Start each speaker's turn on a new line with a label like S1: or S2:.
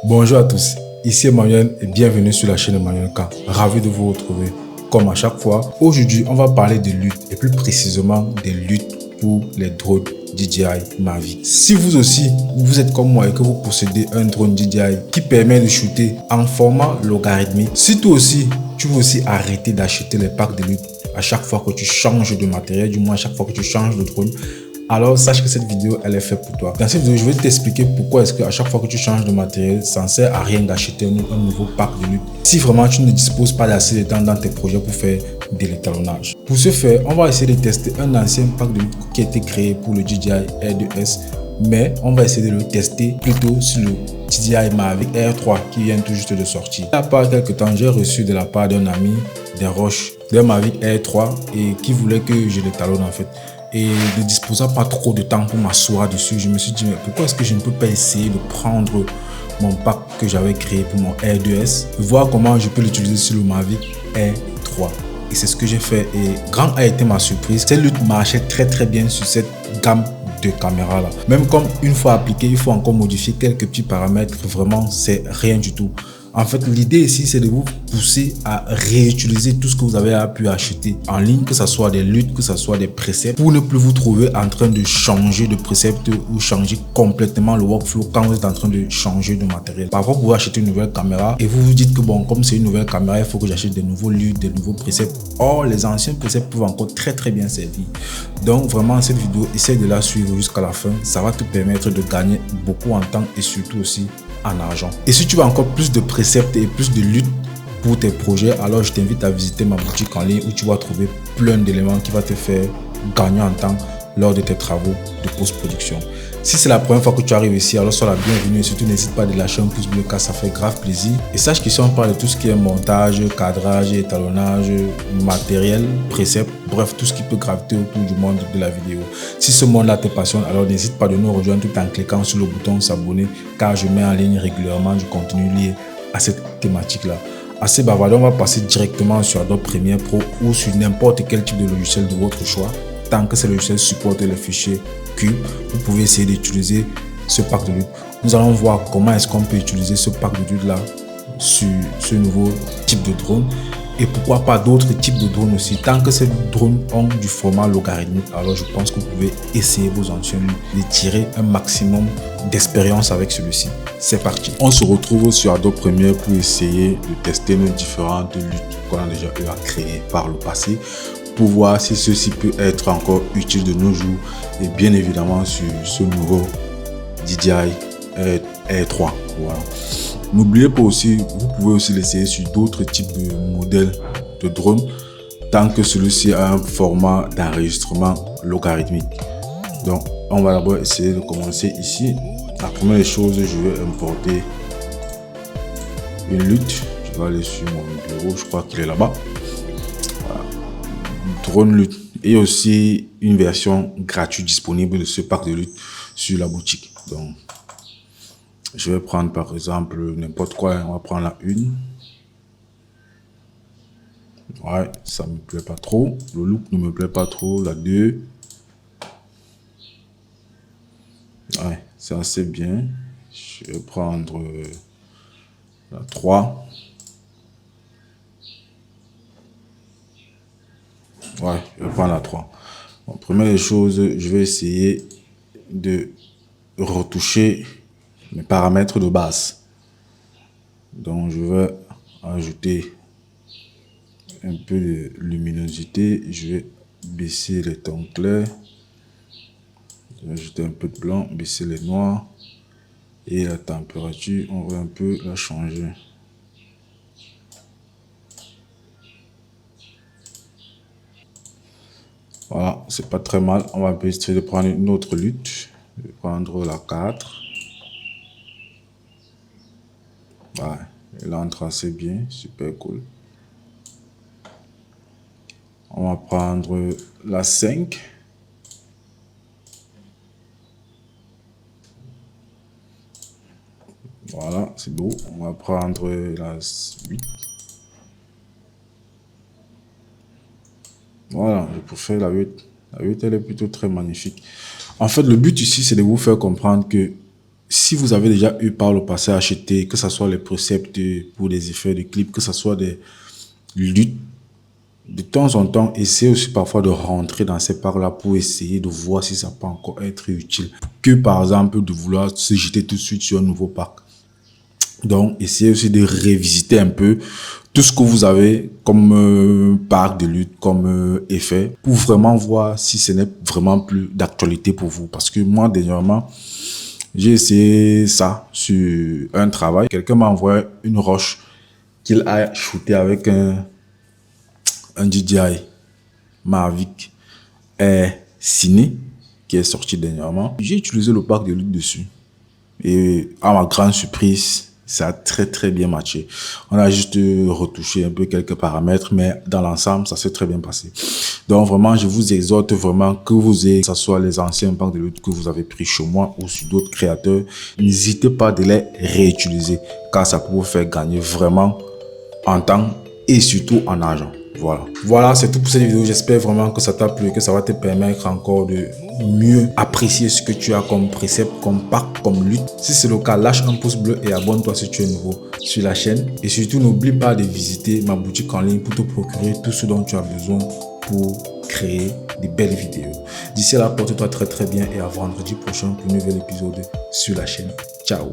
S1: Bonjour à tous, ici Emmanuel et bienvenue sur la chaîne Emmanuel K. Ravi de vous retrouver. Comme à chaque fois, aujourd'hui on va parler de lutte et plus précisément des luttes pour les drones DJI Mavic. Si vous aussi, vous êtes comme moi et que vous possédez un drone DJI qui permet de shooter en format logarithmique, si toi aussi, tu veux aussi arrêter d'acheter les packs de lutte à chaque fois que tu changes de matériel, du moins à chaque fois que tu changes de drone, alors sache que cette vidéo elle est faite pour toi. Dans cette vidéo, je vais t'expliquer pourquoi est-ce qu'à chaque fois que tu changes de matériel, ça ne sert à rien d'acheter un nouveau pack de lutte si vraiment tu ne disposes pas d'assez de temps dans tes projets pour faire de l'étalonnage. Pour ce faire, on va essayer de tester un ancien pack de lutte qui a été créé pour le DJI Air 2S, mais on va essayer de le tester plutôt sur le DJI Mavic Air 3 qui vient tout juste de sortir. Il y a pas quelques temps, j'ai reçu de la part d'un ami des roches d'un Mavic Air 3 et qui voulait que je l'étalonne en fait. Et ne disposant pas trop de temps pour m'asseoir dessus, je me suis dit mais pourquoi est-ce que je ne peux pas essayer de prendre mon pack que j'avais créé pour mon Air 2S, voir comment je peux l'utiliser sur le Mavic Air 3. Et c'est ce que j'ai fait et grand a été ma surprise. Cette lutte marchait très bien sur cette gamme de caméras là. Même comme une fois appliqué, il faut encore modifier quelques petits paramètres. Vraiment, c'est rien du tout. En fait, l'idée ici, c'est de vous pousser à réutiliser tout ce que vous avez pu acheter en ligne, que ce soit des luttes, que ce soit des préceptes, pour ne plus vous trouver en train de changer de précepte ou changer complètement le workflow quand vous êtes en train de changer de matériel. Parfois, vous pouvez acheter une nouvelle caméra et vous vous dites que bon, comme c'est une nouvelle caméra, il faut que j'achète des nouveaux luttes, des nouveaux préceptes. Or, les anciens préceptes peuvent encore très bien servir. Donc, vraiment, cette vidéo, essaye de la suivre jusqu'à la fin. Ça va te permettre de gagner beaucoup en temps et surtout aussi en argent. Et si tu veux encore plus de préceptes et plus de luttes pour tes projets, alors je t'invite à visiter ma boutique en ligne où tu vas trouver plein d'éléments qui vont te faire gagner en temps lors de tes travaux de post-production. Si c'est la première fois que tu arrives ici, alors sois la bienvenue et surtout n'hésite pas de lâcher un pouce bleu car ça fait grave plaisir. Et sache qu'ici on parle de tout ce qui est montage, cadrage, étalonnage, matériel, préceptes, bref tout ce qui peut graviter autour du monde de la vidéo. Si ce monde-là te passionne, alors n'hésite pas de nous rejoindre tout en cliquant sur le bouton s'abonner car je mets en ligne régulièrement du contenu lié à cette thématique-là. Assez bavardé, on va passer directement sur Adobe Premiere Pro ou sur n'importe quel type de logiciel de votre choix. Tant que ce logiciel supporte les fichiers cube, vous pouvez essayer d'utiliser ce pack de lutte. Nous allons voir comment est-ce qu'on peut utiliser ce pack de lutte là sur ce nouveau type de drone et pourquoi pas d'autres types de drones aussi. Tant que ces drones ont du format logarithmique, alors je pense que vous pouvez essayer vos anciens luttes et tirer un maximum d'expérience avec celui-ci. C'est parti. On se retrouve sur Adobe Premiere pour essayer de tester nos différentes luttes qu'on a déjà eu à créer par le passé, pour voir si ceci peut être encore utile de nos jours et bien évidemment sur ce nouveau DJI Air 3. Voilà. N'oubliez pas aussi, vous pouvez aussi l'essayer sur d'autres types de modèles de drones tant que celui-ci a un format d'enregistrement logarithmique. Donc on va d'abord essayer de commencer ici. La première chose, je vais importer une lutte. Je vais aller sur mon bureau, je crois qu'il est là-bas. Drone lutte et aussi une version gratuite disponible de ce pack de lutte sur la boutique. Donc je vais prendre par exemple n'importe quoi, on va prendre la 1. Ouais, ça me plaît pas trop, le look ne me plaît pas trop. La 2, ouais, c'est assez bien. Je vais prendre la 3. Ouais, je vais prendre la 3. Bon, première chose, je vais essayer de retoucher mes paramètres de base. Donc, je vais ajouter un peu de luminosité. Je vais baisser les tons clairs. Je vais ajouter un peu de blanc, baisser les noirs. Et la température, on va un peu la changer. Voilà, c'est pas très mal. On va essayer de prendre une autre lutte. Je vais prendre la 4. Ouais, elle entre assez bien, super cool. On va prendre la 5. Voilà, c'est beau. On va prendre la 8. Voilà, je préfère la 8. La 8, elle est plutôt très magnifique. En fait, le but ici, c'est de vous faire comprendre que si vous avez déjà eu par le passé à acheter, que ce soit les préceptes pour des effets de clips, que ce soit des luttes, de temps en temps, essayez aussi parfois de rentrer dans ces packs-là pour essayer de voir si ça peut encore être utile. Que par exemple, de vouloir se jeter tout de suite sur un nouveau pack. Donc, essayez aussi de révisiter un peu tout ce que vous avez comme pack de lutte, comme effet, pour vraiment voir si ce n'est vraiment plus d'actualité pour vous. Parce que moi, dernièrement, j'ai essayé ça sur un travail. Quelqu'un m'a envoyé une roche qu'il a shooté avec un DJI Mavic Air Ciné qui est sorti dernièrement. J'ai utilisé le pack de lutte dessus. Et à ma grande surprise, ça a très bien matché. On a juste retouché un peu quelques paramètres, mais dans l'ensemble, ça s'est très bien passé. Donc vraiment, je vous exhorte vraiment que vous ayez, que ce soit les anciens packs de lutte que vous avez pris chez moi ou sur d'autres créateurs, n'hésitez pas de les réutiliser car ça peut vous faire gagner vraiment en temps et surtout en argent. Voilà, c'est tout pour cette vidéo. J'espère vraiment que ça t'a plu, que ça va te permettre encore de mieux apprécier ce que tu as comme précepte, comme pack, comme lutte. Si c'est le cas, lâche un pouce bleu et abonne-toi si tu es nouveau sur la chaîne. Et surtout, n'oublie pas de visiter ma boutique en ligne pour te procurer tout ce dont tu as besoin pour créer des belles vidéos. D'ici là, porte-toi très bien et à vendredi prochain pour un nouvel épisode sur la chaîne. Ciao!